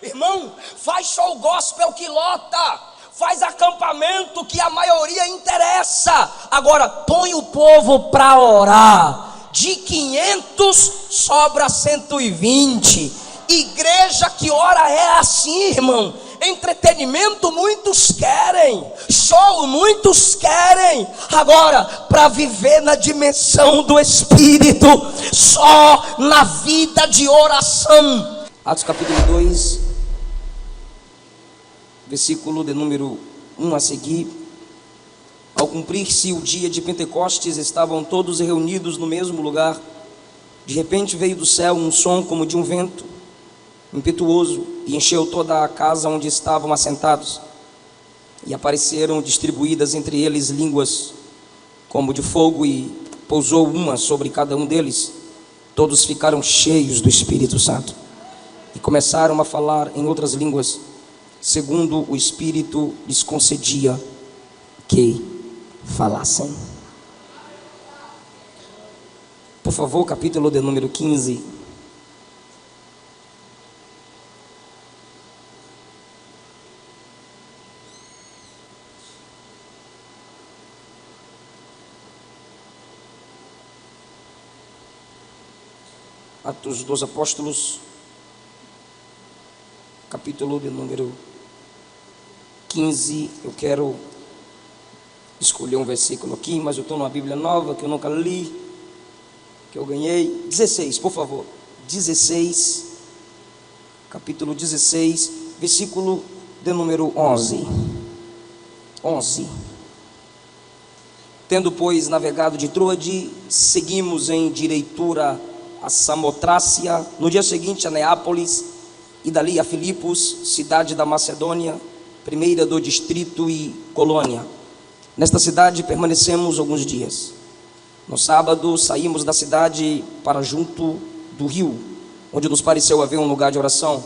Irmão, faz show gospel que lota, faz acampamento que a maioria interessa. Agora põe o povo para orar. De 500 sobra 120. Igreja que ora é assim, irmão. Entretenimento muitos querem, show muitos querem. Agora, para viver na dimensão do Espírito, só na vida de oração. Atos capítulo 2, versículo de número 1 a seguir. Ao cumprir-se o dia de Pentecostes, estavam todos reunidos no mesmo lugar. De repente veio do céu um som como de um vento impetuoso e encheu toda a casa onde estavam assentados. E apareceram distribuídas entre eles línguas como de fogo, e pousou uma sobre cada um deles. Todos ficaram cheios do Espírito Santo e começaram a falar em outras línguas, segundo o Espírito lhes concedia que falassem. Por favor, capítulo de número 15. Atos dos Apóstolos, capítulo de número 15. Eu quero escolher um versículo aqui, mas eu estou numa Bíblia nova que eu nunca li, que eu ganhei. 16, por favor. 16, capítulo 16, versículo de número 11. 11. Tendo, pois, navegado de Troade, seguimos em direitura a Samotrácia, no dia seguinte a Neápolis, e dali a Filipos, cidade da Macedônia, primeira do distrito e colônia. Nesta cidade permanecemos alguns dias. No sábado saímos da cidade para junto do rio, onde nos pareceu haver um lugar de oração,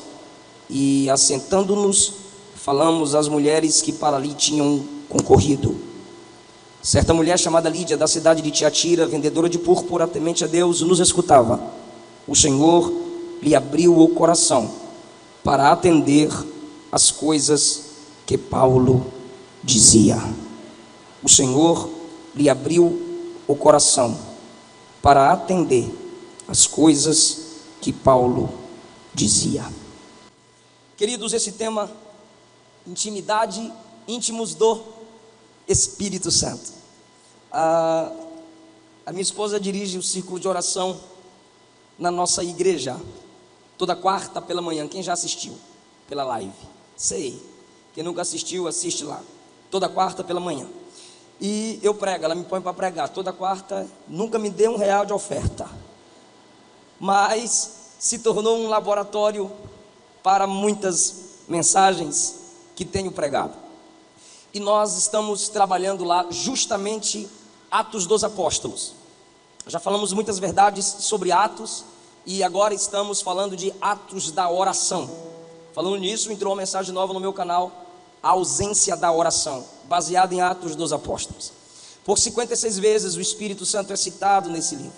e assentando-nos, falamos às mulheres que para ali tinham concorrido. Certa mulher chamada Lídia, da cidade de Tiatira, vendedora de púrpura, temente a Deus, nos escutava. O Senhor lhe abriu o coração para atender as coisas que Paulo dizia. O Senhor lhe abriu o coração para atender as coisas que Paulo dizia. Queridos, esse tema, intimidade, íntimos do Espírito Santo. A minha esposa dirige o círculo de oração na nossa igreja, toda quarta pela manhã. Quem já assistiu pela live? Sei. Quem nunca assistiu, assiste lá. Toda quarta pela manhã. E eu prego, ela me põe para pregar toda quarta. Nunca me deu R$1 de oferta, mas se tornou um laboratório para muitas mensagens que tenho pregado. E nós estamos trabalhando lá justamente Atos dos Apóstolos. Já falamos muitas verdades sobre Atos, e agora estamos falando de Atos da oração. Falando nisso, entrou uma mensagem nova no meu canal, a ausência da oração, baseada em Atos dos Apóstolos. Por 56 vezes o Espírito Santo é citado nesse livro.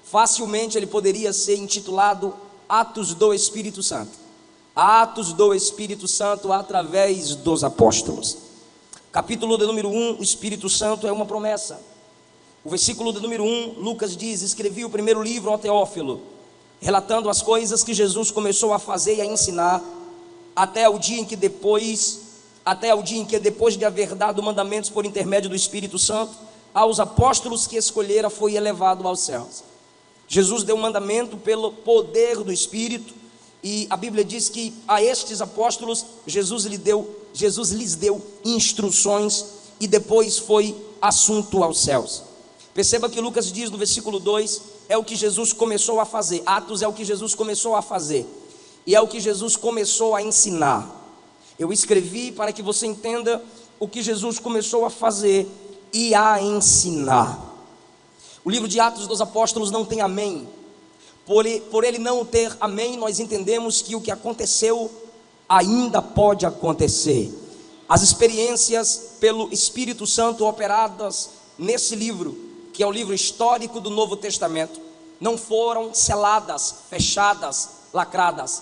Facilmente ele poderia ser intitulado Atos do Espírito Santo. Atos do Espírito Santo através dos apóstolos. Capítulo de número 1, o Espírito Santo é uma promessa. O versículo de número 1, Lucas diz: escrevi o primeiro livro ao Teófilo, relatando as coisas que Jesus começou a fazer e a ensinar, até o dia em que depois de haver dado mandamentos por intermédio do Espírito Santo, aos apóstolos que escolhera, foi elevado aos céus. Jesus deu mandamento pelo poder do Espírito, e a Bíblia diz que a estes apóstolos Jesus lhes deu instruções, e depois foi assunto aos céus. Perceba que Lucas diz no versículo 2, é o que Jesus começou a fazer. Atos é o que Jesus começou a fazer, e é o que Jesus começou a ensinar. Eu escrevi para que você entenda o que Jesus começou a fazer e a ensinar. O livro de Atos dos Apóstolos não tem amém. Por ele não ter amém, nós entendemos que o que aconteceu ainda pode acontecer. As experiências pelo Espírito Santo operadas nesse livro, que é o livro histórico do Novo Testamento, não foram seladas, fechadas, lacradas.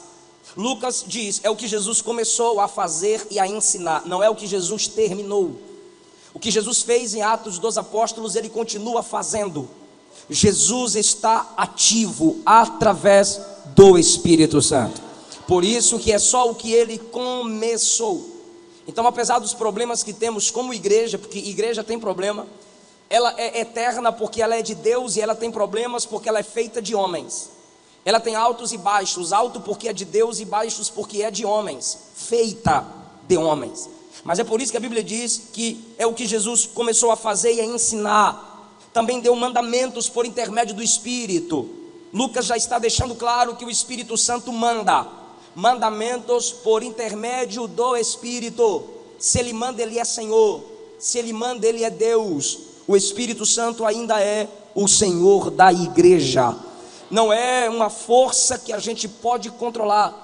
Lucas diz, é o que Jesus começou a fazer e a ensinar, não é o que Jesus terminou. O que Jesus fez em Atos dos Apóstolos, ele continua fazendo. Jesus está ativo através do Espírito Santo. Por isso que é só o que ele começou. Então, apesar dos problemas que temos como igreja, porque igreja tem problema, ela é eterna porque ela é de Deus, e ela tem problemas porque ela é feita de homens. Ela tem altos e baixos, alto porque é de Deus e baixos porque é de homens, feita de homens. Mas é por isso que a Bíblia diz que é o que Jesus começou a fazer e a ensinar. Também deu mandamentos por intermédio do Espírito. Lucas já está deixando claro que o Espírito Santo manda. Mandamentos por intermédio do Espírito. Se ele manda, ele é Senhor. Se ele manda, ele é Deus. O Espírito Santo ainda é o Senhor da igreja. Não é uma força que a gente pode controlar.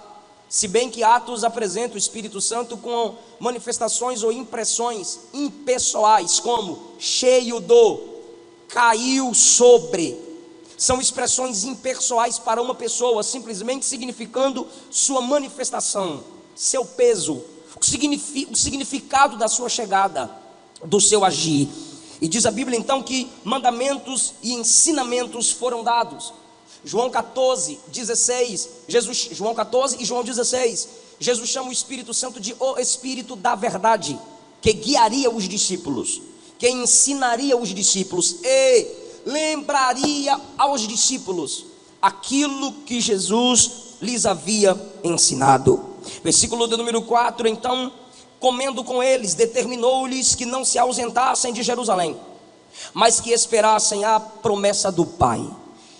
Se bem que Atos apresenta o Espírito Santo com manifestações ou impressões impessoais, como cheio do, caiu sobre. São expressões impessoais para uma pessoa, simplesmente significando sua manifestação, seu peso, o significado da sua chegada, do seu agir. E diz a Bíblia então que mandamentos e ensinamentos foram dados. João 14, 16, João 14 e João 16, Jesus chama o Espírito Santo de o Espírito da verdade, que guiaria os discípulos, que ensinaria os discípulos e lembraria aos discípulos aquilo que Jesus lhes havia ensinado. Versículo de número 4, então, comendo com eles, determinou-lhes que não se ausentassem de Jerusalém, mas que esperassem a promessa do Pai.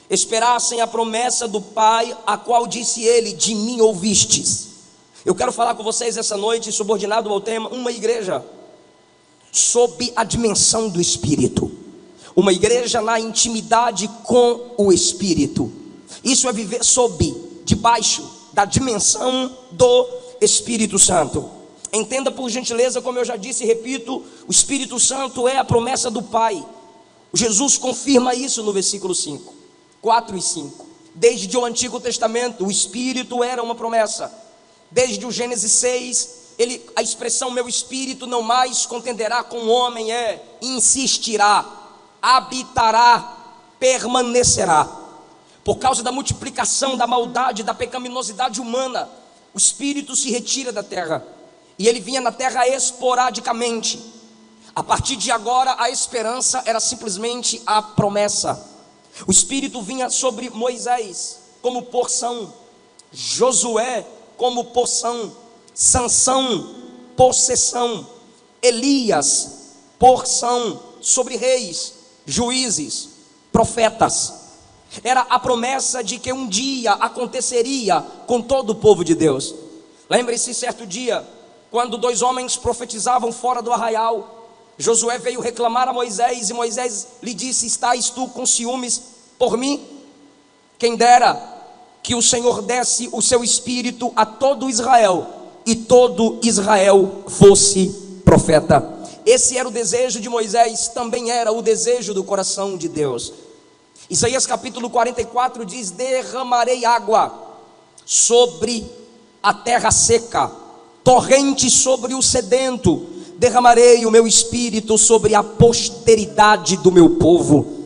Esperassem a promessa do Pai, a qual disse ele, de mim ouvistes. Eu quero falar com vocês essa noite, subordinado ao tema, uma igreja sob a dimensão do Espírito. Uma igreja na intimidade com o Espírito. Isso é viver debaixo da dimensão do Espírito Santo. Entenda por gentileza, como eu já disse e repito, o Espírito Santo é a promessa do Pai. Jesus confirma isso no versículo 5. 4 e 5. Desde o Antigo Testamento, o Espírito era uma promessa. Desde o Gênesis 6, a expressão meu Espírito não mais contenderá com o homem, insistirá, habitará, permanecerá. Por causa da multiplicação da maldade, da pecaminosidade humana, o Espírito se retira da terra, e ele vinha na terra esporadicamente. A partir de agora, a esperança era simplesmente a promessa. O Espírito vinha sobre Moisés como porção, Josué como porção, Sansão, possessão, Elias, porção, sobre reis, juízes, profetas. Era a promessa de que um dia aconteceria com todo o povo de Deus. Lembre-se, certo dia, quando 2 homens profetizavam fora do arraial, Josué veio reclamar a Moisés, e Moisés lhe disse: estás tu com ciúmes por mim? Quem dera que o Senhor desse o seu Espírito a todo Israel, e todo Israel fosse profeta. Esse era o desejo de Moisés, também era o desejo do coração de Deus. Isaías capítulo 44 diz: derramarei água sobre a terra seca, torrente sobre o sedento, derramarei o meu Espírito sobre a posteridade do meu povo.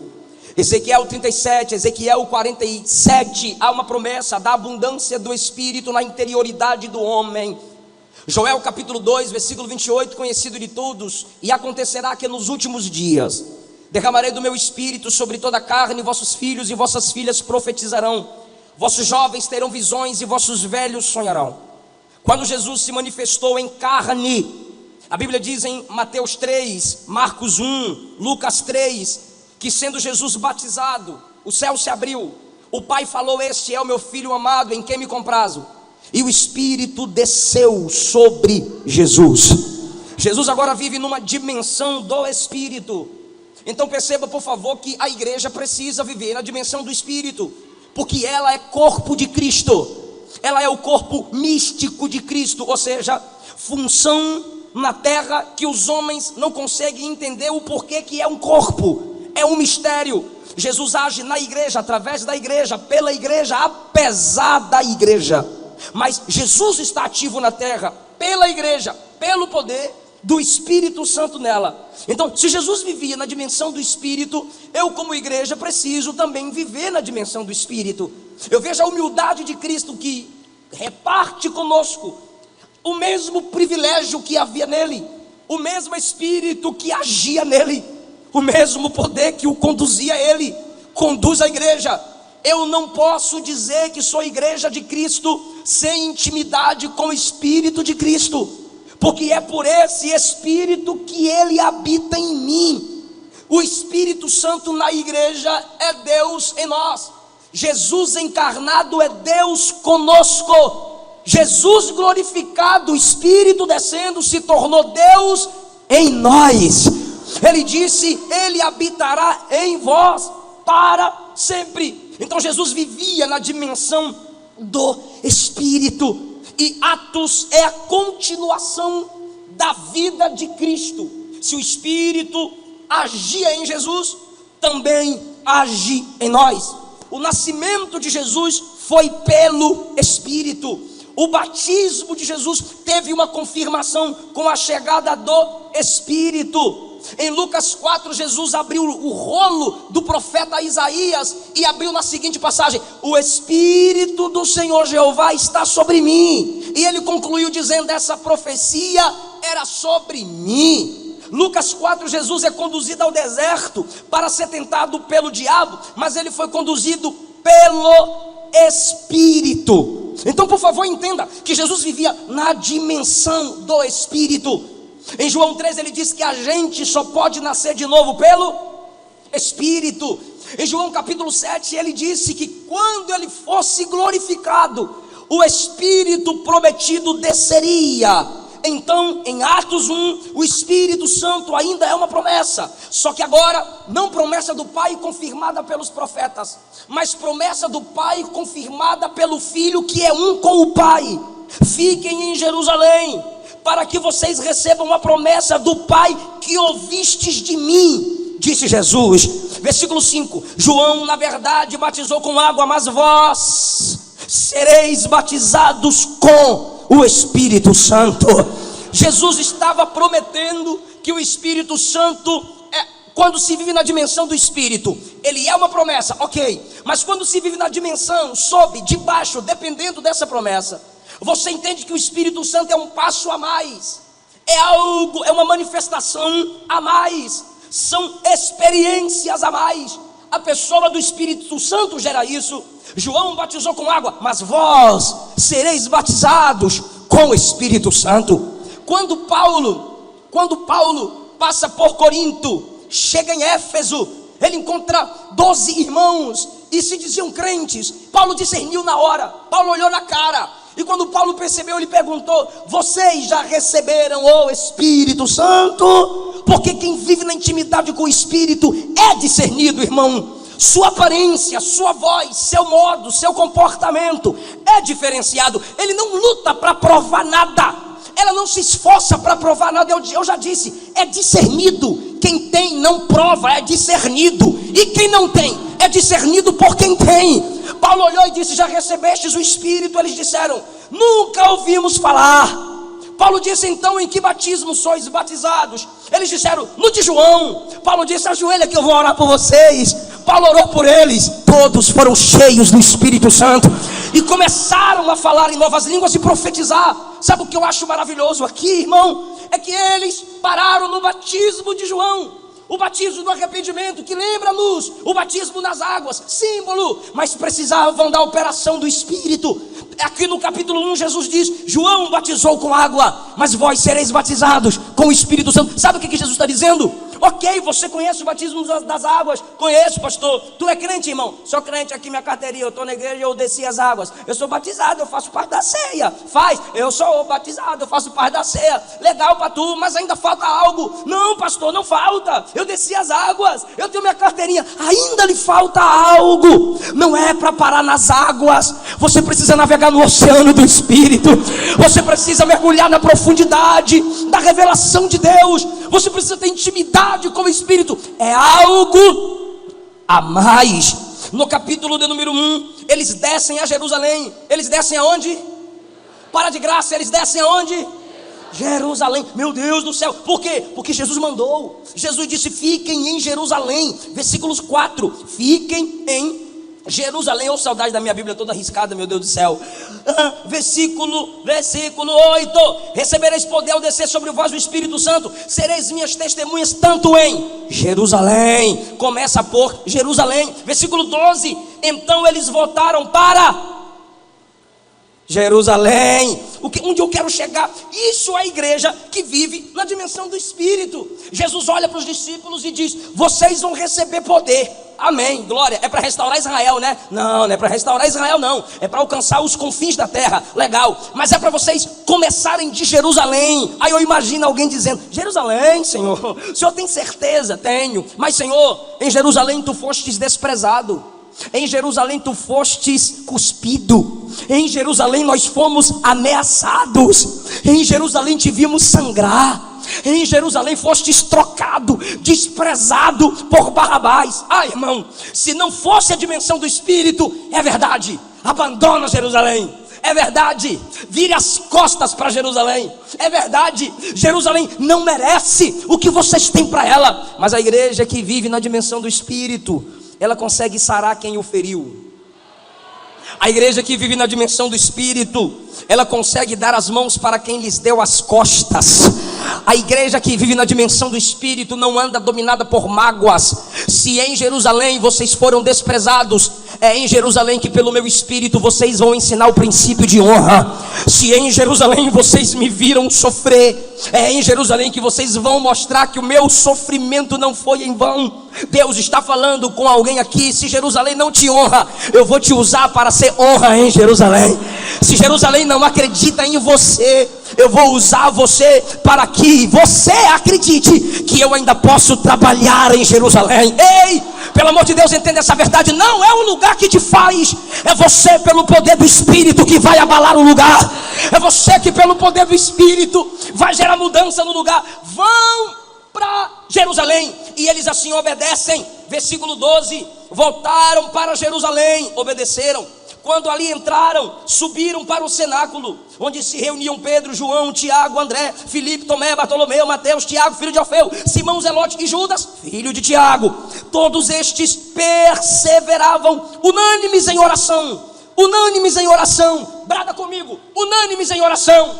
Ezequiel 37, Ezequiel 47, há uma promessa da abundância do Espírito na interioridade do homem. Joel capítulo 2, versículo 28, conhecido de todos: e acontecerá que nos últimos dias derramarei do meu Espírito sobre toda a carne, vossos filhos e vossas filhas profetizarão, vossos jovens terão visões e vossos velhos sonharão. Quando Jesus se manifestou em carne, a Bíblia diz em Mateus 3, Marcos 1, Lucas 3, que sendo Jesus batizado, o céu se abriu, o Pai falou: este é o meu Filho amado, em quem me comprazo. E o Espírito desceu sobre Jesus. Jesus agora vive numa dimensão do Espírito. Então perceba, por favor, que a igreja precisa viver na dimensão do Espírito, porque ela é corpo de Cristo. Ela é o corpo místico de Cristo, ou seja, função na terra que os homens não conseguem entender o porquê que é um corpo. É um mistério. Jesus age na igreja, através da igreja, pela igreja, apesar da igreja. mas Jesus está ativo na terra, pela igreja, pelo poder do Espírito Santo nela. Então, se Jesus vivia na dimensão do Espírito, eu como igreja preciso também viver na dimensão do Espírito. Eu vejo a humildade de Cristo que reparte conosco o mesmo privilégio que havia nele, o mesmo Espírito que agia nele, o mesmo poder que o conduzia a ele, conduz a igreja. Eu não posso dizer que sou igreja de Cristo sem intimidade com o Espírito de Cristo, porque é por esse Espírito que Ele habita em mim. O Espírito Santo na igreja é Deus em nós. Jesus encarnado é Deus conosco. Jesus glorificado, o Espírito descendo, se tornou Deus em nós. Ele disse: Ele habitará em vós para sempre. Então Jesus vivia na dimensão do Espírito. E Atos é a continuação da vida de Cristo. Se o Espírito agia em Jesus, também age em nós. O nascimento de Jesus foi pelo Espírito. O batismo de Jesus teve uma confirmação com a chegada do Espírito. Em Lucas 4, Jesus abriu o rolo do profeta Isaías e abriu na seguinte passagem: o Espírito do Senhor Jeová está sobre mim. E ele concluiu dizendo: essa profecia era sobre mim. Lucas 4, Jesus é conduzido ao deserto para ser tentado pelo diabo, mas ele foi conduzido pelo Espírito. Então, por favor, entenda que Jesus vivia na dimensão do Espírito. Em João 3 ele diz que a gente só pode nascer de novo pelo Espírito. Em João capítulo 7 ele disse que quando ele fosse glorificado, o Espírito prometido desceria. Então, em Atos 1, o Espírito Santo ainda é uma promessa, só que agora não promessa do Pai confirmada pelos profetas, mas promessa do Pai confirmada pelo Filho, que é um com o Pai. Fiquem em Jerusalém, para que vocês recebam a promessa do Pai que ouvistes de mim, disse Jesus. Versículo 5: João na verdade batizou com água, mas vós sereis batizados com o Espírito Santo. Jesus estava prometendo que o Espírito Santo, quando se vive na dimensão do Espírito, ele é uma promessa, ok, mas quando se vive na dimensão, sob, debaixo, dependendo dessa promessa, você entende que o Espírito Santo é um passo a mais, é algo, é uma manifestação a mais, são experiências a mais. A pessoa do Espírito Santo gera isso. João batizou com água, mas vós sereis batizados com o Espírito Santo. Quando Paulo passa por Corinto, chega em Éfeso, ele encontra 12 irmãos e se diziam crentes. Paulo discerniu na hora, Paulo olhou na cara, e quando Paulo percebeu, ele perguntou: vocês já receberam o Espírito Santo? Porque quem vive na intimidade com o Espírito é discernido, irmão. Sua aparência, sua voz, seu modo, seu comportamento é diferenciado. Ele não luta para provar nada, ela não se esforça para provar nada. Eu já disse, é discernido. Quem tem não prova, é discernido. E quem não tem, é discernido por quem tem. Paulo olhou e disse: já recebestes o Espírito? Eles disseram: nunca ouvimos falar. Paulo disse: então em que batismo sois batizados? Eles disseram: no de João. Paulo disse: ajoelha que eu vou orar por vocês. Paulo orou por eles, todos foram cheios do Espírito Santo e começaram a falar em novas línguas e profetizar. Sabe o que eu acho maravilhoso aqui, irmão? É que eles pararam no batismo de João, o batismo do arrependimento, que lembra-nos o batismo nas águas, símbolo, mas precisavam da operação do Espírito. Aqui no capítulo 1 Jesus diz: João batizou com água, mas vós sereis batizados com o Espírito Santo. Sabe o que Jesus está dizendo? Ok, você conhece o batismo das águas? Conheço, pastor. Tu é crente, irmão? Sou crente, aqui minha carteirinha, eu estou na igreja, eu desci as águas. Eu sou batizado, eu faço parte da ceia. Eu sou batizado, eu faço parte da ceia. Legal para tu, mas ainda falta algo. Não, pastor, não falta. Eu desci as águas, eu tenho minha carteirinha. Ainda lhe falta algo. Não é para parar nas águas. Você precisa navegar no oceano do Espírito. Você precisa mergulhar na profundidade da revelação de Deus. Você precisa ter intimidade com o Espírito. É algo a mais. No capítulo de número 1, eles descem a Jerusalém. Eles descem aonde? para de graça, eles descem aonde? Jerusalém. Meu Deus do céu, por quê? Porque Jesus mandou. Jesus disse: fiquem em Jerusalém. Versículos 4, fiquem em Jerusalém. Ou saudade da minha Bíblia toda arriscada, meu Deus do céu. Versículo 8: recebereis poder ao descer sobre vós o Espírito Santo, sereis minhas testemunhas tanto em Jerusalém. Começa por Jerusalém. Versículo 12: então eles voltaram para Jerusalém. Onde eu quero chegar? Isso é a igreja que vive na dimensão do Espírito. Jesus olha para os discípulos e diz: vocês vão receber poder. Amém, glória. É para restaurar Israel, né? Não é para restaurar Israel, não. É para alcançar os confins da terra. Legal, mas é para vocês começarem de Jerusalém. Aí eu imagino alguém dizendo: Jerusalém, Senhor, o Senhor tem certeza? Tenho. Mas Senhor, em Jerusalém tu fostes desprezado, em Jerusalém tu fostes cuspido, em Jerusalém nós fomos ameaçados, em Jerusalém te vimos sangrar, em Jerusalém fostes trocado, desprezado por Barrabás. Irmão, se não fosse a dimensão do Espírito, é verdade, abandona Jerusalém. É verdade, vire as costas para Jerusalém. É verdade, Jerusalém não merece o que vocês têm para ela. Mas a igreja que vive na dimensão do Espírito, ela consegue sarar quem o feriu. A igreja que vive na dimensão do Espírito, ela consegue dar as mãos para quem lhes deu as costas. A igreja que vive na dimensão do Espírito não anda dominada por mágoas. Se em Jerusalém vocês foram desprezados, é em Jerusalém que pelo meu Espírito vocês vão ensinar o princípio de honra. Se em Jerusalém vocês me viram sofrer, é em Jerusalém que vocês vão mostrar que o meu sofrimento não foi em vão. Deus está falando com alguém aqui: se Jerusalém não te honra, eu vou te usar para ser honra em Jerusalém. Se Jerusalém não acredita em você, eu vou usar você para que você acredite que eu ainda posso trabalhar em Jerusalém. Ei, pelo amor de Deus, entenda essa verdade. Não é o lugar que te faz, é você pelo poder do Espírito que vai abalar o lugar. É você que pelo poder do Espírito vai gerar mudança no lugar. Vão para Jerusalém, e eles assim obedecem. Versículo 12: voltaram para Jerusalém, obedeceram. Quando ali entraram, subiram para o cenáculo, onde se reuniam Pedro, João, Tiago, André, Filipe, Tomé, Bartolomeu, Mateus, Tiago, filho de Alfeu, Simão Zelote e Judas, filho de Tiago. Todos estes perseveravam unânimes em oração. Unânimes em oração. Brada comigo: unânimes em oração.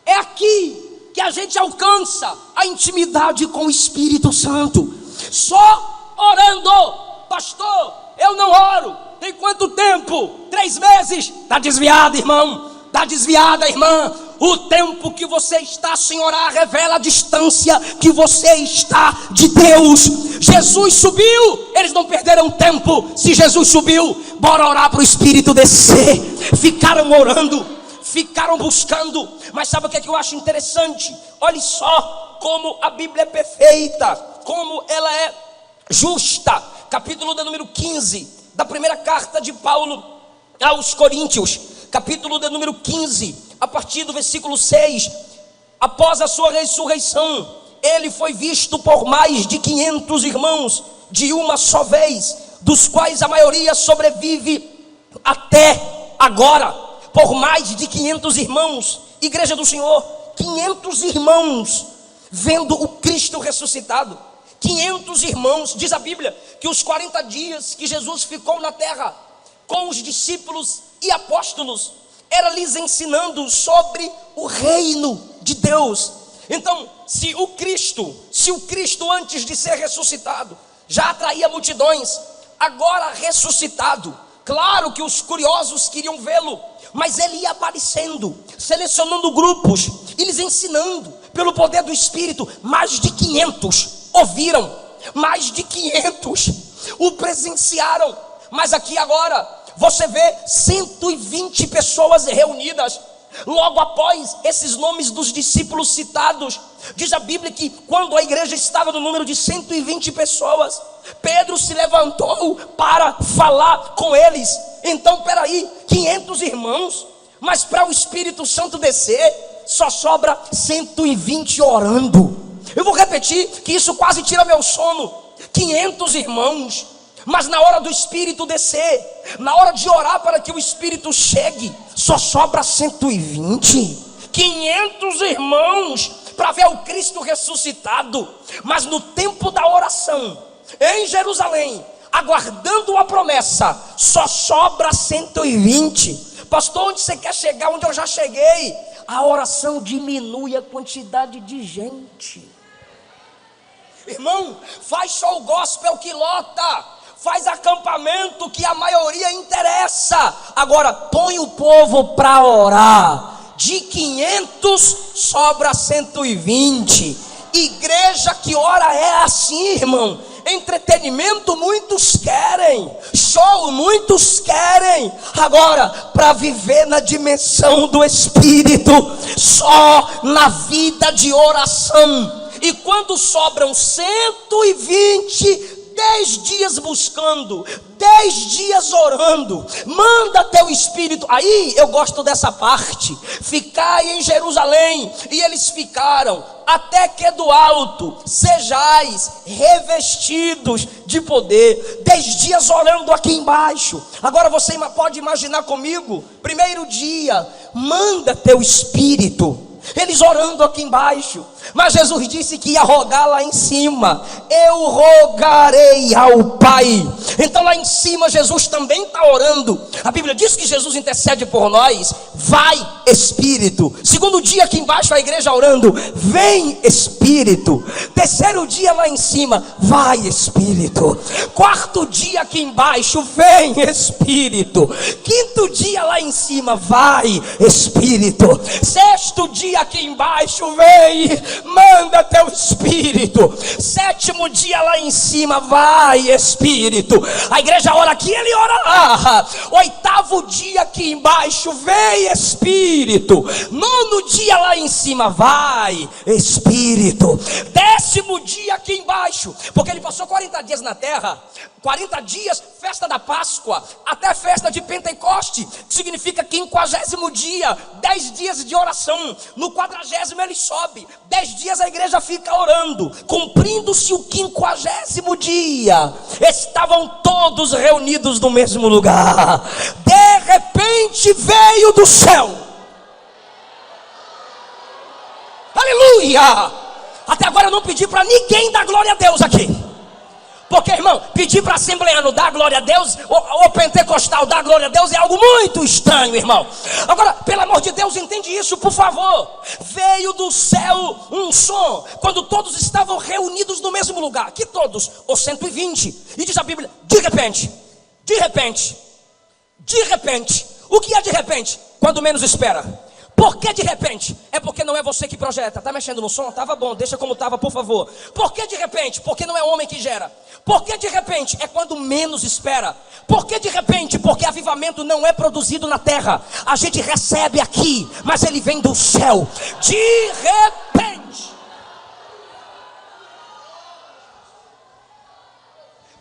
É aqui que a gente alcança a intimidade com o Espírito Santo. Só orando. Pastor, eu não oro. Tem quanto tempo? 3 meses. Está desviado, irmão. Está desviada, irmã. O tempo que você está sem orar revela a distância que você está de Deus. Jesus subiu, eles não perderam tempo. Se Jesus subiu, bora orar para o Espírito descer. Ficaram orando, ficaram buscando. Mas sabe o que eu acho interessante? Olhe só como a Bíblia é perfeita, como ela é justa. Capítulo de número 15 da primeira carta de Paulo aos Coríntios, capítulo de número 15, a partir do versículo 6. Após a sua ressurreição, ele foi visto por mais de 500 irmãos de uma só vez, dos quais a maioria sobrevive até agora. Por mais de 500 irmãos, igreja do Senhor, 500 irmãos vendo o Cristo ressuscitado. 500 irmãos, diz a Bíblia, que os 40 dias que Jesus ficou na terra com os discípulos e apóstolos, era lhes ensinando sobre o reino de Deus. Então, se o Cristo antes de ser ressuscitado já atraía multidões, agora ressuscitado, claro que os curiosos queriam vê-lo, mas ele ia aparecendo, selecionando grupos e lhes ensinando pelo poder do Espírito. Mais de 500 ouviram, mais de 500 o presenciaram. Mas aqui agora você vê 120 pessoas reunidas. Logo após esses nomes dos discípulos citados, diz a Bíblia que quando a igreja estava no número de 120 pessoas, Pedro se levantou para falar com eles. Então peraí, 500 irmãos, mas para o Espírito Santo descer, só sobra 120 orando. Eu vou repetir, que isso quase tira meu sono. 500 irmãos, Mas na hora do Espírito descer, na hora de orar para que o Espírito chegue, só sobra 120, 500 irmãos para ver o Cristo ressuscitado. Mas no tempo da oração, em Jerusalém, aguardando a promessa, só sobra 120. Pastor, onde você quer chegar? Onde eu já cheguei. A oração diminui a quantidade de gente. Irmão, faz show gospel que lota, faz acampamento que a maioria interessa. Agora põe o povo para orar. De 500 sobra 120. Igreja que ora é assim, irmão. Entretenimento muitos querem, show muitos querem. Agora, para viver na dimensão do Espírito, só na vida de oração. E quando sobram 120, 10 dias buscando, 10 dias orando, manda teu Espírito. Aí eu gosto dessa parte. Ficai em Jerusalém. E eles ficaram, até que do alto sejais revestidos de poder. 10 dias orando aqui embaixo. Agora você pode imaginar comigo. Primeiro dia, manda teu Espírito. Eles orando aqui embaixo. Mas Jesus disse que ia rogar lá em cima. Eu rogarei ao Pai. Então lá em cima Jesus também está orando. A Bíblia diz que Jesus intercede por nós. Vai Espírito. Segundo dia aqui embaixo a igreja orando. Vem Espírito. Terceiro dia lá em cima. Vai Espírito. Quarto dia aqui embaixo. Vem Espírito. Quinto dia lá em cima. Vai Espírito. Sexto dia aqui embaixo. Vem. Manda teu Espírito. Sétimo dia lá em cima. Vai Espírito. A igreja ora aqui, ele ora lá. Oitavo dia aqui embaixo. Vem Espírito. Nono dia lá em cima. Vai Espírito. Décimo dia aqui embaixo, porque ele passou 40 dias na terra. 40 dias, festa da Páscoa, até festa de Pentecoste, significa 50º dia, 10 dias de oração. No 40º ele sobe, 10 dias a igreja fica orando. Cumprindo-se o 50º dia, estavam todos reunidos no mesmo lugar. De repente veio do céu, aleluia. Até agora eu não pedi para ninguém dar glória a Deus aqui. Porque, irmão, pedir para assembleano dar glória a Deus, ou pentecostal dar glória a Deus, é algo muito estranho, irmão. Agora, pelo amor de Deus, entende isso, por favor. Veio do céu um som, quando todos estavam reunidos no mesmo lugar. Que todos? Os 120. E diz a Bíblia, de repente, de repente, de repente. O que é de repente? Quando menos espera. Por que de repente? É porque não é você que projeta. Está mexendo no som? Estava bom, deixa como estava, por favor. Por que de repente? Porque não é homem que gera. Por que de repente? É quando menos espera. Por que de repente? Porque avivamento não é produzido na terra. A gente recebe aqui, mas ele vem do céu. De repente.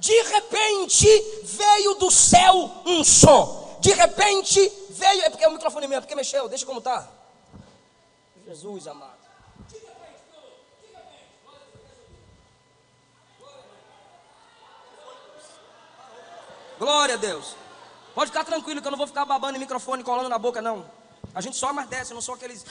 De repente veio do céu um som. De repente veio, é porque é o microfone mesmo, porque mexeu, deixa como está. Jesus amado. Glória a Deus. Pode ficar tranquilo que eu não vou ficar babando o microfone colando na boca não. A gente só mais desce, eu não sou aqueles.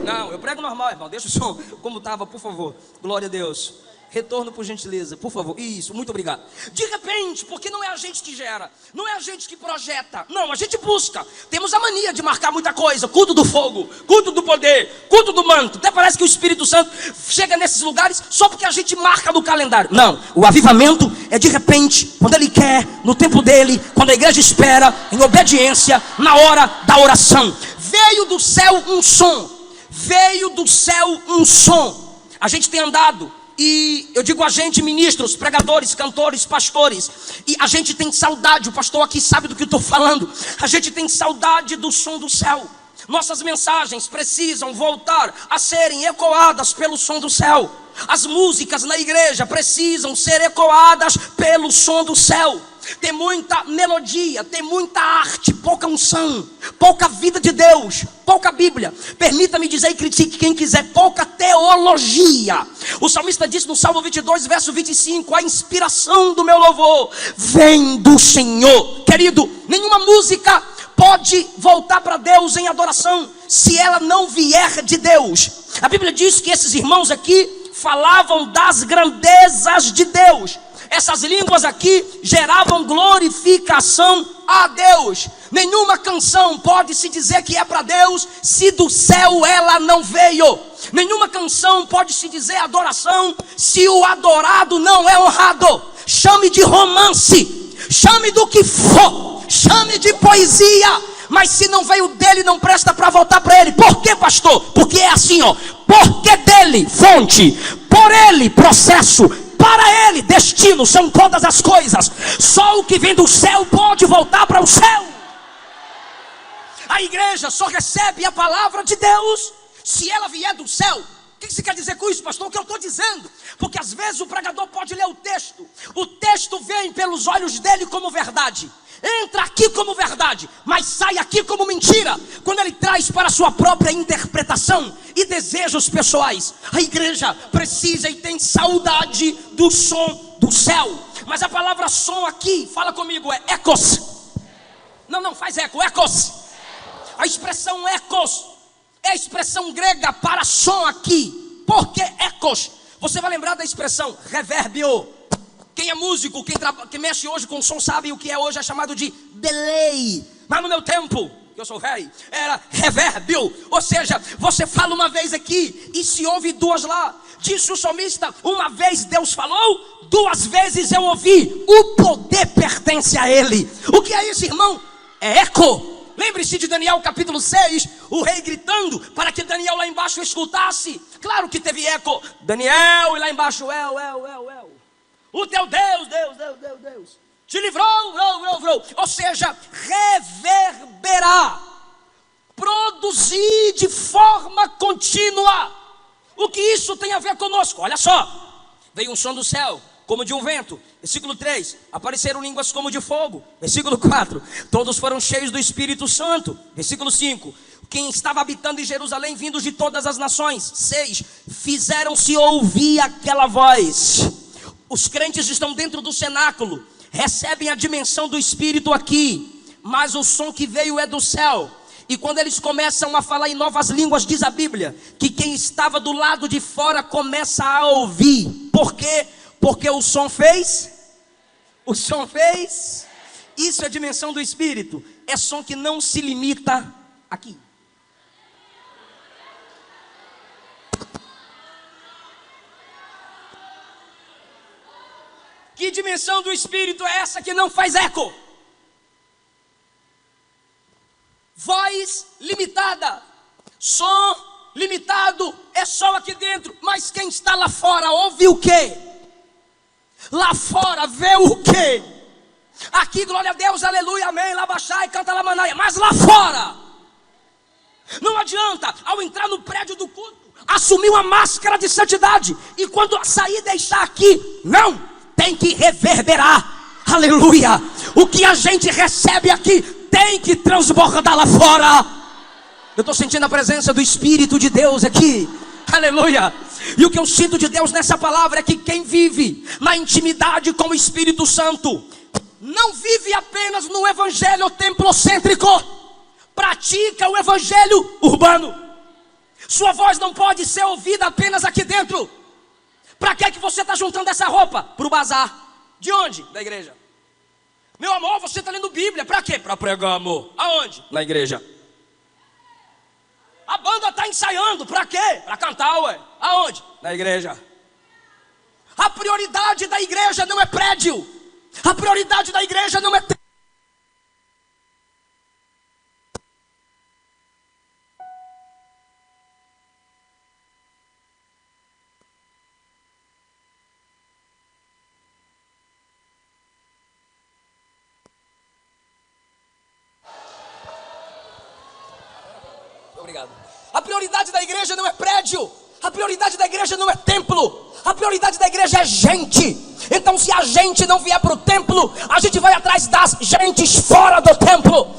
Não, eu prego normal, irmão. Deixa o som como estava, por favor. Glória a Deus. Retorno por gentileza, por favor. Isso, muito obrigado. De repente, porque não é a gente que gera, não é a gente que projeta. Não, a gente busca. Temos a mania de marcar muita coisa. Culto do fogo, culto do poder, culto do manto. Até parece que o Espírito Santo chega nesses lugares só porque a gente marca no calendário. Não, o avivamento é de repente, quando ele quer, no tempo dele, quando a igreja espera, em obediência, na hora da oração. Veio do céu um som. Veio do céu um som. A gente tem andado. E eu digo a gente, ministros, pregadores, cantores, pastores. E a gente tem saudade, o pastor aqui sabe do que eu estou falando. A gente tem saudade do som do céu. Nossas mensagens precisam voltar a serem ecoadas pelo som do céu. As músicas na igreja precisam ser ecoadas pelo som do céu. tem muita melodia, tem muita arte, pouca unção, pouca vida de Deus, pouca Bíblia. Permita-me dizer e critique quem quiser, pouca teologia. O salmista disse no Salmo 22, verso 25: a inspiração do meu louvor vem do Senhor. Querido, nenhuma música pode voltar para Deus em adoração se ela não vier de Deus. A Bíblia diz que esses irmãos aqui falavam das grandezas de Deus. Essas línguas aqui geravam glorificação a Deus. Nenhuma canção pode se dizer que é para Deus se do céu ela não veio. Nenhuma canção pode se dizer adoração se o adorado não é honrado. Chame de romance, chame do que for, chame de poesia, mas se não veio dele, não presta para voltar para ele. Por quê, pastor? Porque é assim, ó. Porque dele, fonte, por ele, processo, para ele, destino, são todas as coisas. Só o que vem do céu pode voltar para o céu. A igreja só recebe a palavra de Deus se ela vier do céu. O que você quer dizer com isso, pastor? O que eu estou dizendo? Porque às vezes o pregador pode ler o texto vem pelos olhos dele como verdade, entra aqui como verdade, mas sai aqui como mentira, quando ele traz para a sua própria interpretação e desejos pessoais. A igreja precisa e tem saudade do som do céu. Mas a palavra som aqui, fala comigo, é ecos. Não faz eco, ecos. A expressão ecos é a expressão grega para som aqui. Por que ecos? Você vai lembrar da expressão revérbio. Quem é músico, quem mexe hoje com som sabe o que é hoje, é chamado de delay. Mas no meu tempo, que eu sou velho, era revérbio. Ou seja, você fala uma vez aqui e se ouve duas lá. Disse o salmista: uma vez Deus falou, duas vezes eu ouvi. O poder pertence a ele. O que é isso, irmão? É eco. Lembre-se de Daniel capítulo 6, o rei gritando para que Daniel lá embaixo escutasse. Claro que teve eco. Daniel, e lá embaixo, o teu Deus, te livrou. Ou seja, reverberar, produzir de forma contínua. O que isso tem a ver conosco? Olha só, veio um som do céu, como de um vento. Versículo 3, apareceram línguas como de fogo. Versículo 4, todos foram cheios do Espírito Santo. Versículo 5, quem estava habitando em Jerusalém, vindos de todas as nações. 6, fizeram-se ouvir aquela voz. Os crentes estão dentro do cenáculo, recebem a dimensão do Espírito aqui, mas o som que veio é do céu. E quando eles começam a falar em novas línguas, diz a Bíblia que quem estava do lado de fora começa a ouvir. Por quê? Porque o som fez. Isso é a dimensão do Espírito. É som que não se limita aqui. Que dimensão do Espírito é essa que não faz eco? Voz limitada, som limitado, é só aqui dentro. Mas quem está lá fora ouve o quê? Lá fora vê o quê? Aqui, glória a Deus, aleluia, amém, lá baixar e canta lá manaia. Mas lá fora, não adianta, ao entrar no prédio do culto, assumir uma máscara de santidade, e quando sair e deixar aqui, não, tem que reverberar, aleluia. O que a gente recebe aqui tem que transbordar lá fora. Eu estou sentindo a presença do Espírito de Deus aqui, aleluia. E o que eu sinto de Deus nessa palavra é que quem vive na intimidade com o Espírito Santo não vive apenas no evangelho templocêntrico, pratica o evangelho urbano. Sua voz não pode ser ouvida apenas aqui dentro. Para que você está juntando essa roupa? Para o bazar. De onde? Da igreja. Meu amor, você está lendo Bíblia. Para quê? Para pregar, amor. Aonde? Na igreja. A banda está ensaiando. Para quê? Para cantar, ué. Aonde? Na igreja. A prioridade da igreja não é prédio. A prioridade da igreja não é... Obrigado. A prioridade da igreja não é prédio. A prioridade da igreja não é templo. A prioridade da igreja é gente. Então se a gente não vier para o templo, a gente vai atrás das gentes fora do templo.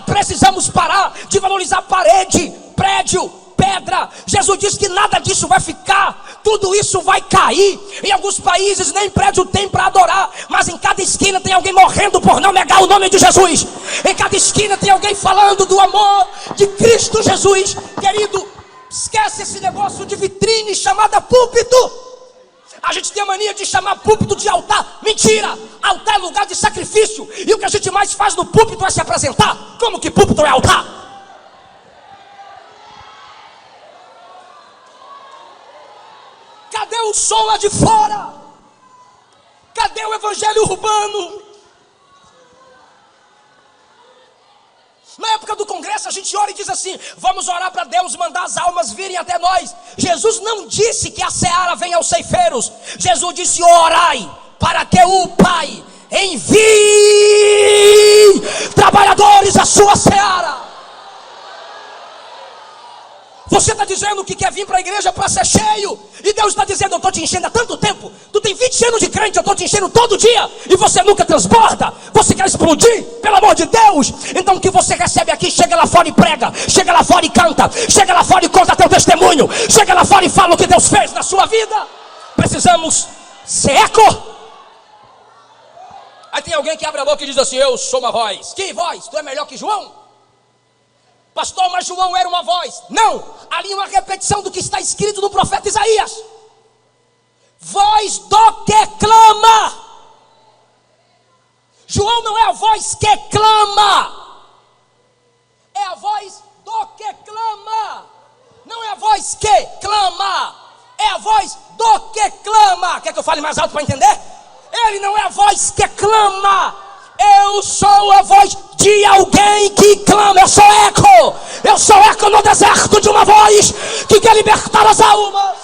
Precisamos parar de valorizar parede, prédio, pedra. Jesus disse que nada disso vai ficar. Tudo isso vai cair. Em alguns países nem prédio tem para adorar, mas em cada esquina tem alguém morrendo por não negar o nome de Jesus. Em cada esquina tem alguém falando do amor de Cristo Jesus. Querido, esquece esse negócio de vitrine chamada púlpito. A gente tem a mania de chamar púlpito de altar. Mentira! Altar é lugar de sacrifício. E o que a gente mais faz no púlpito é se apresentar. Como que púlpito é altar? Cadê o som lá de fora? Cadê o evangelho urbano? Na época do congresso a gente ora e diz assim: vamos orar para Deus mandar as almas virem até nós. Jesus não disse que a seara vem aos ceifeiros. Jesus disse: orai para que o Pai envie trabalhadores à sua seara. Você está dizendo que quer vir para a igreja para ser cheio, e Deus está dizendo: eu estou te enchendo há tanto tempo. Tu tem 20 anos de crente, eu estou te enchendo todo dia, e você nunca transborda. Você quer explodir, pelo amor de Deus? Então o que você recebe aqui, chega lá fora e prega, chega lá fora e canta, chega lá fora e conta teu testemunho, chega lá fora e fala o que Deus fez na sua vida. Precisamos ser eco. Aí tem alguém que abre a boca e diz assim: eu sou uma voz. Que voz? Tu é melhor que João? Pastor, mas João era uma voz. Não, ali é uma repetição do que está escrito no profeta Isaías. Voz do que clama. João não é a voz que clama, é a voz do que clama. Não é a voz que clama, é a voz do que clama. Quer que eu fale mais alto para entender? Ele não é a voz que clama. Eu sou a voz de alguém que clama. Eu sou eco. Eu sou eco no deserto de uma voz que quer libertar as almas.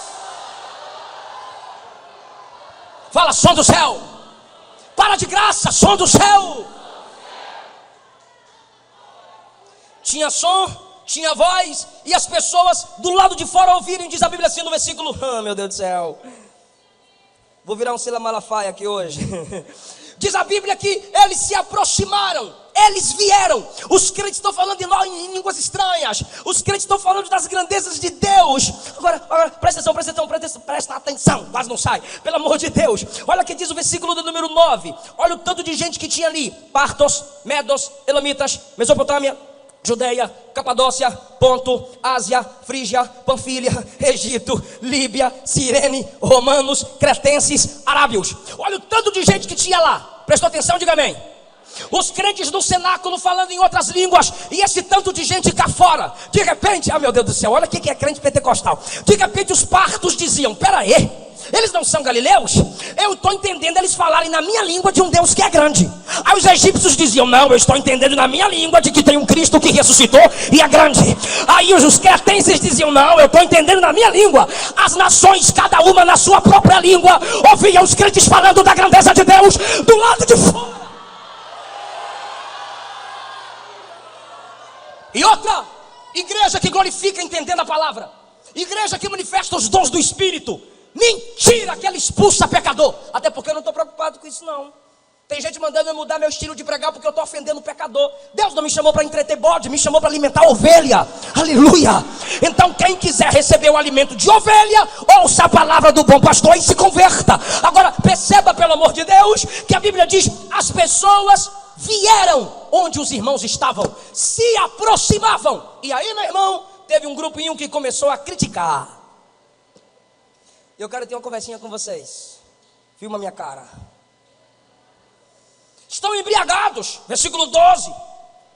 Fala: som do céu. Para de graça, som do céu. Tinha som, tinha voz, e as pessoas do lado de fora ouvirem. Diz a Bíblia assim no versículo, meu Deus do céu, vou virar um Sila Malafaia aqui hoje. Diz a Bíblia que eles se aproximaram, eles vieram. Os crentes estão falando em línguas estranhas. Os crentes estão falando das grandezas de Deus. Agora presta atenção, quase não sai. Pelo amor de Deus, olha o que diz o versículo do número 9. Olha o tanto de gente que tinha ali: Partos, Medos, Elamitas, Mesopotâmia, Judeia, Capadócia, Ponto, Ásia, Frígia, Panfilha, Egito, Líbia, Cirene, romanos, cretenses, arábios. Olha o tanto de gente que tinha lá. Prestou atenção? Diga amém. Os crentes no cenáculo falando em outras línguas, e esse tanto de gente cá fora. De repente, meu Deus do céu, olha o que é crente pentecostal. De repente os partos diziam: pera aí, eles não são galileus? Eu estou entendendo eles falarem na minha língua de um Deus que é grande. Aí os egípcios diziam: não, eu estou entendendo na minha língua de que tem um Cristo que ressuscitou e é grande. Aí os cretenses diziam: não, eu estou entendendo na minha língua. As nações, cada uma na sua própria língua, ouviam os crentes falando da grandeza de Deus do lado de fora. E outra, igreja que glorifica entendendo a palavra, igreja que manifesta os dons do Espírito. Mentira que ela expulsa pecador. Até porque eu não estou preocupado com isso não. Tem gente mandando eu mudar meu estilo de pregar porque eu estou ofendendo o pecador. Deus não me chamou para entreter bode, me chamou para alimentar ovelha. Aleluia. Então quem quiser receber o alimento de ovelha, ouça a palavra do bom pastor e se converta. Agora perceba, pelo amor de Deus, que a Bíblia diz: as pessoas vieram onde os irmãos estavam, se aproximavam. E aí, meu irmão, teve um grupinho que começou a criticar. Eu quero ter uma conversinha com vocês. Filma minha cara. Estão embriagados, versículo 12.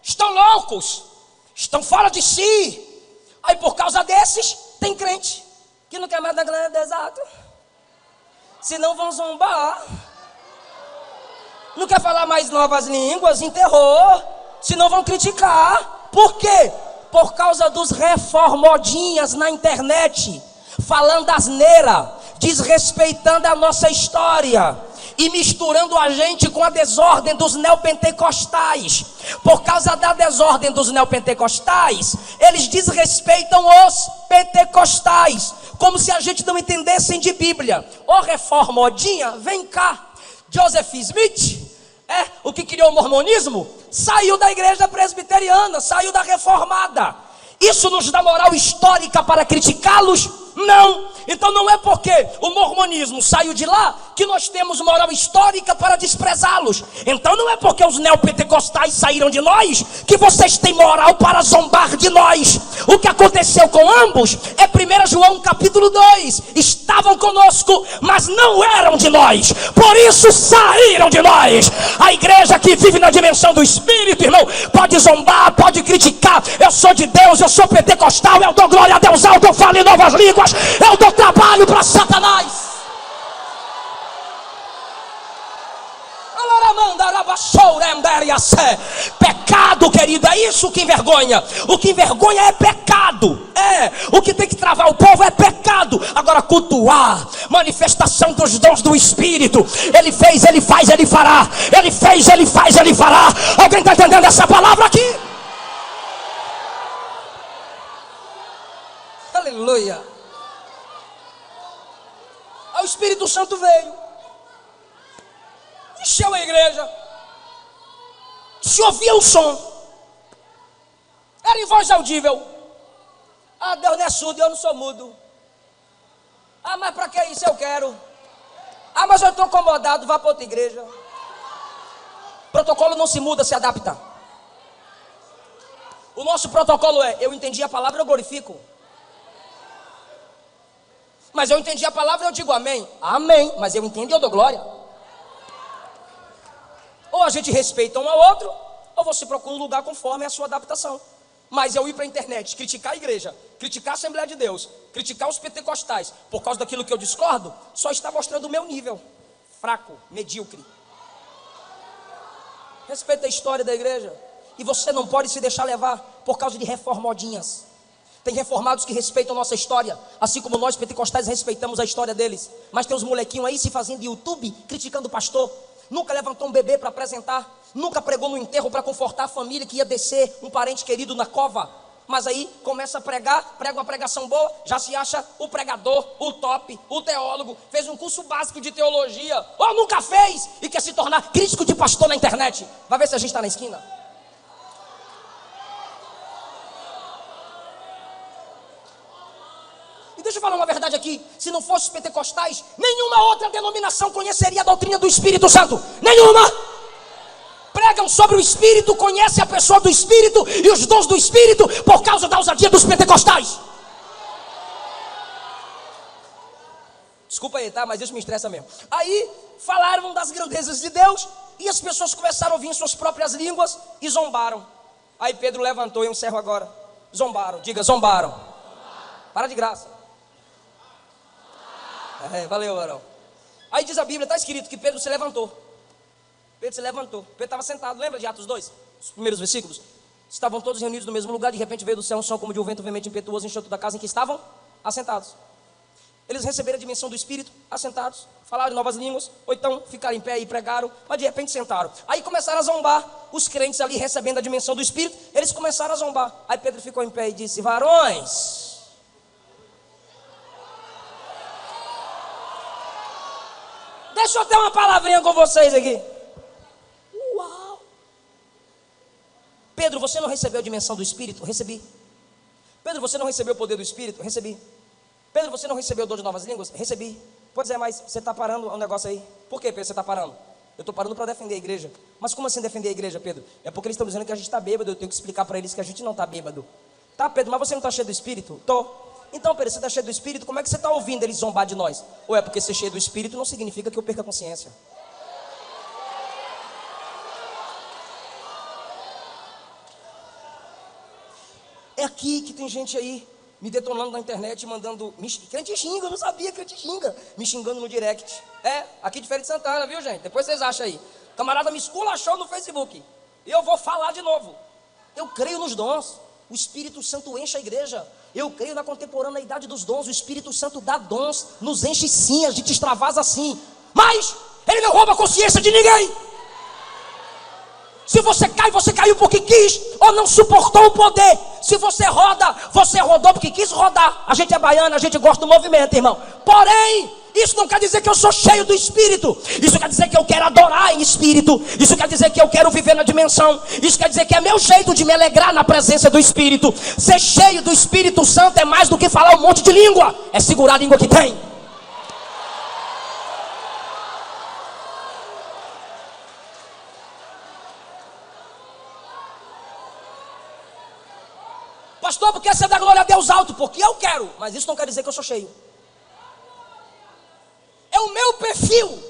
Estão loucos, estão fora de si. Aí por causa desses, tem crente que não quer mais da glória do deserto, senão vão zombar. Não quer falar mais novas línguas, em terror, senão vão criticar. Por quê? Por causa dos reformodinhas na internet, falando asneira, desrespeitando a nossa história e misturando a gente com a desordem dos neopentecostais. Por causa da desordem dos neopentecostais, eles desrespeitam os pentecostais. como se a gente não entendesse de Bíblia. Ô reformodinha, vem cá. Joseph Smith, o que criou o mormonismo, saiu da igreja presbiteriana, saiu da reformada. Isso nos dá moral histórica para criticá-los? Não. Então não é porque o mormonismo saiu de lá que nós temos moral histórica para desprezá-los. Então não é porque os neopentecostais saíram de nós que vocês têm moral para zombar de nós. O que aconteceu com ambos é 1 João capítulo 2. Estavam conosco, mas não eram de nós, por isso saíram de nós. A igreja que vive na dimensão do Espírito, irmão, pode zombar, pode criticar. Eu sou de Deus, eu sou pentecostal, eu dou glória a Deus alto, eu falo em novas línguas, eu dou trabalho para Satanás. Pecado, querido, é isso que envergonha. O que envergonha é pecado. O que tem que travar o povo é pecado. Agora cultuar, manifestação dos dons do Espírito. Ele fez, ele faz, ele fará. Ele fez, ele faz, ele fará. Alguém está entendendo essa palavra aqui? Aleluia. O Espírito Santo veio, encheu a igreja, se ouvia o som, era em voz audível. Deus não é surdo, eu não sou mudo. Mas para que isso eu quero? Mas eu estou incomodado, vá para outra igreja. Protocolo não se muda, se adapta. O nosso protocolo é: eu entendi a palavra, eu glorifico. Mas eu entendi a palavra, eu digo amém. Amém, mas eu entendo e eu dou glória. Ou a gente respeita um ao outro, ou você procura um lugar conforme a sua adaptação. Mas eu ir para a internet, criticar a igreja, criticar a Assembleia de Deus, criticar os pentecostais, por causa daquilo que eu discordo, só está mostrando o meu nível fraco, medíocre. Respeita a história da igreja. E você não pode se deixar levar por causa de reformodinhas. Tem reformados que respeitam a nossa história, assim como nós pentecostais respeitamos a história deles. Mas tem uns molequinhos aí se fazendo YouTube, criticando o pastor. Nunca levantou um bebê para apresentar, nunca pregou no enterro para confortar a família que ia descer um parente querido na cova. Mas aí começa a pregar, prega uma pregação boa, já se acha o pregador, o top, o teólogo, fez um curso básico de teologia, ou nunca fez, e quer se tornar crítico de pastor na internet. Vai ver se a gente está na esquina. Deixa eu falar uma verdade aqui. Se não fosse os pentecostais, nenhuma outra denominação conheceria a doutrina do Espírito Santo. Nenhuma. Pregam sobre o Espírito, conhecem a pessoa do Espírito e os dons do Espírito por causa da ousadia dos pentecostais. Desculpa aí, tá? Mas isso me estressa mesmo. Aí falaram das grandezas de Deus e as pessoas começaram a ouvir em suas próprias línguas e zombaram. Aí Pedro levantou, e eu encerro agora. Zombaram, diga, zombaram. Para de graça. Valeu, Arão. Aí diz a Bíblia, está escrito que Pedro se levantou. Pedro se levantou. Pedro estava sentado, lembra de Atos 2? Os primeiros versículos. Estavam todos reunidos no mesmo lugar, de repente veio do céu um som como de um vento veemente impetuoso, encheu toda a casa em que estavam assentados. Eles receberam a dimensão do Espírito, assentados, falaram em novas línguas, ou então ficaram em pé e pregaram, mas de repente sentaram. Aí começaram a zombar, os crentes ali recebendo a dimensão do Espírito, eles começaram a zombar. Aí Pedro ficou em pé e disse: varões, deixa eu ter uma palavrinha com vocês aqui. Uau! Pedro, você não recebeu a dimensão do Espírito? Recebi. Pedro, você não recebeu o poder do Espírito? Recebi. Pedro, você não recebeu o dom de novas línguas? Recebi. Pois é, mas você está parando um negócio aí. Por que, Pedro, você está parando? Eu estou parando para defender a igreja. Mas como assim defender a igreja, Pedro? É porque eles estão dizendo que a gente está bêbado. Eu tenho que explicar para eles que a gente não está bêbado. Tá, Pedro, mas você não está cheio do Espírito? Estou. Então, Pedro, você está cheio do Espírito, como é que você está ouvindo eles zombar de nós? Ou é porque ser cheio do Espírito não significa que eu perca a consciência? É aqui que tem gente aí me detonando na internet, mandando... Crente xinga, eu não sabia, crente xinga. Me xingando no direct. Aqui de Feira de Santana, viu, gente? Depois vocês acham aí. Camarada me esculachou no Facebook. E eu vou falar de novo. Eu creio nos dons. O Espírito Santo enche a igreja. Eu creio na contemporaneidade dos dons. O Espírito Santo dá dons, nos enche sim, a gente extravasa sim. Mas ele não rouba a consciência de ninguém. Se você cai, você caiu porque quis ou não suportou o poder. Se você roda, você rodou porque quis rodar. A gente é baiano, a gente gosta do movimento, irmão. Porém, isso não quer dizer que eu sou cheio do Espírito. Isso quer dizer que eu quero adorar em Espírito. Isso quer dizer que eu quero viver na dimensão. Isso quer dizer que é meu jeito de me alegrar na presença do Espírito. Ser cheio do Espírito Santo é mais do que falar um monte de língua. É segurar a língua que tem. Pastor, por que você dá glória a Deus alto? Porque eu quero, mas isso não quer dizer que eu sou cheio. É o meu perfil,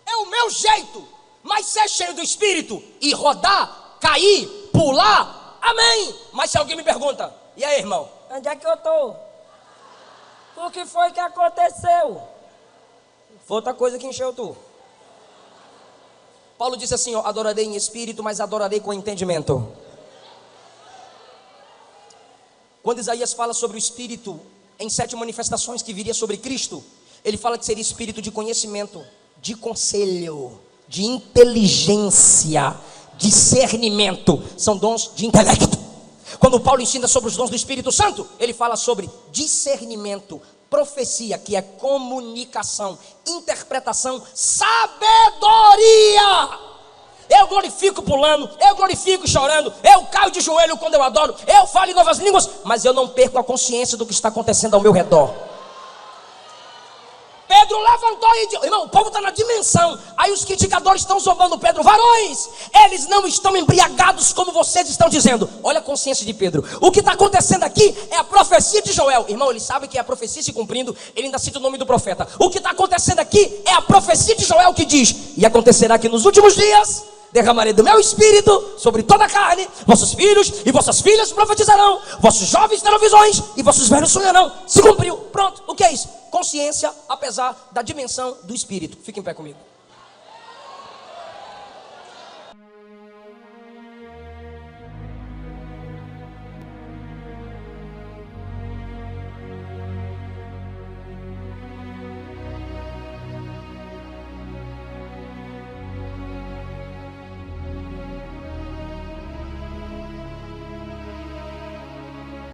é o meu jeito. Mas ser cheio do Espírito e rodar, cair, pular, amém. Mas se alguém me pergunta, e aí, irmão, onde é que eu estou? O que foi que aconteceu? Foi outra coisa que encheu tu. Paulo disse assim, ó, adorarei em espírito, mas adorarei com entendimento. Quando Isaías fala sobre o Espírito em 7 manifestações que viria sobre Cristo, ele fala que seria espírito de conhecimento, de conselho, de inteligência, discernimento. São dons de intelecto. Quando Paulo ensina sobre os dons do Espírito Santo, ele fala sobre discernimento, profecia, que é comunicação, interpretação, sabedoria. Eu glorifico pulando, eu glorifico chorando, eu caio de joelho quando eu adoro, eu falo em novas línguas, mas eu não perco a consciência do que está acontecendo ao meu redor. Pedro levantou e disse, irmão, o povo está na dimensão. Aí os criticadores estão zombando Pedro. Varões, eles não estão embriagados como vocês estão dizendo. Olha a consciência de Pedro. O que está acontecendo aqui é a profecia de Joel. Irmão, ele sabe que é a profecia se cumprindo. Ele ainda cita o nome do profeta. O que está acontecendo aqui é a profecia de Joel que diz, e acontecerá que nos últimos dias derramarei do meu espírito sobre toda a carne. Vossos filhos e vossas filhas profetizarão, vossos jovens terão visões e vossos velhos sonharão. Se cumpriu, pronto. O que é isso? Consciência apesar da dimensão do espírito. Fique em pé comigo.